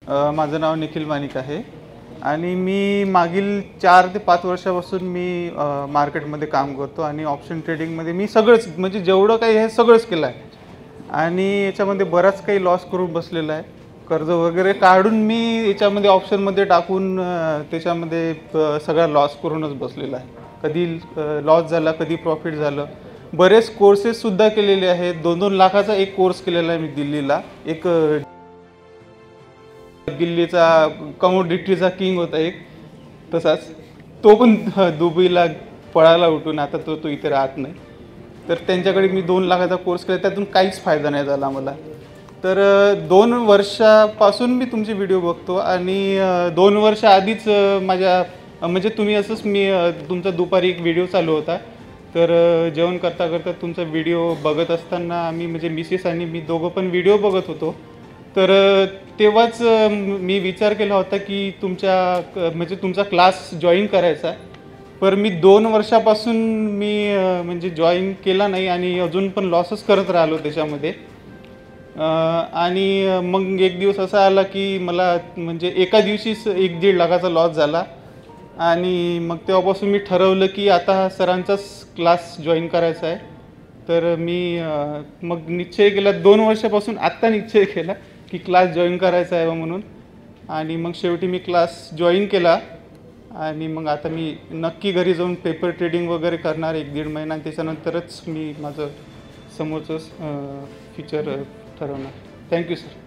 माझं नाव निखिल मानिक आहे आणि मी मागील 4 ते 5 वर्षापासून मी मार्केटमध्ये काम करतो आणि ऑप्शन ट्रेडिंगमध्ये मी सगळंच म्हणजे जेवढं काही हे सगळंच केलं आहे आणि याच्यामध्ये बराच काही लॉस करून बसलेला आहे. कर्ज वगैरे काढून मी याच्यामध्ये ऑप्शनमध्ये टाकून त्याच्यामध्ये सगळा लॉस करूनच बसलेला आहे. कधी लॉस झाला, कधी प्रॉफिट झालं. बरेच कोर्सेससुद्धा केलेले आहेत. 2-2 लाखाचा एक कोर्स केलेला आहे मी दिल्लीला. एक दिल्लीचा कमोडिटीचा किंग होता एक, तसाच तो पण दुबईला पळाला उठून. आता तो इथे राहत नाही. तर त्यांच्याकडे मी 2 लाखाचा कोर्स केला, त्यातून काहीच फायदा नाही झाला मला. तर 2 वर्षापासून मी तुमचे व्हिडिओ बघतो आणि 2 वर्ष आधीच माझ्या म्हणजे तुम्ही असंच मी तुमचा दुपारी एक व्हिडिओ चालू होता. तर जेवण करता करता तुमचा व्हिडिओ बघत असताना आम्ही म्हणजे मिसेस आणि मी दोघं पण व्हिडिओ बघत होतो. तर तेव्हाच मी विचार केला होता की म्हणजे तुमचा क्लास जॉईन करायचा. पण मी 2 वर्षापासून मी म्हणजे जॉईन केला नाही आणि अजून पण लॉसच करत राहिलो त्याच्यामध्ये. आणि मग एक दिवस असा आला की मला म्हणजे एका दिवशीच 1-1.5 लाखाचा लॉस झाला आणि मग तेव्हापासून मी ठरवलं की आता सरांचाच क्लास जॉईन करायचा आहे. तर मी मग निश्चय केला 2 वर्षापासून आत्ता निश्चय केला की क्लास जॉईन करायचा आहे म्हणून. आणि मग शेवटी मी क्लास जॉईन केला आणि मग आता मी नक्की घरी जाऊन पेपर ट्रेडिंग वगैरे करणार 1-1.5 महिना आणि त्याच्यानंतरच मी माझं समोरचं फ्युचर ठरवणार. Thank you sir.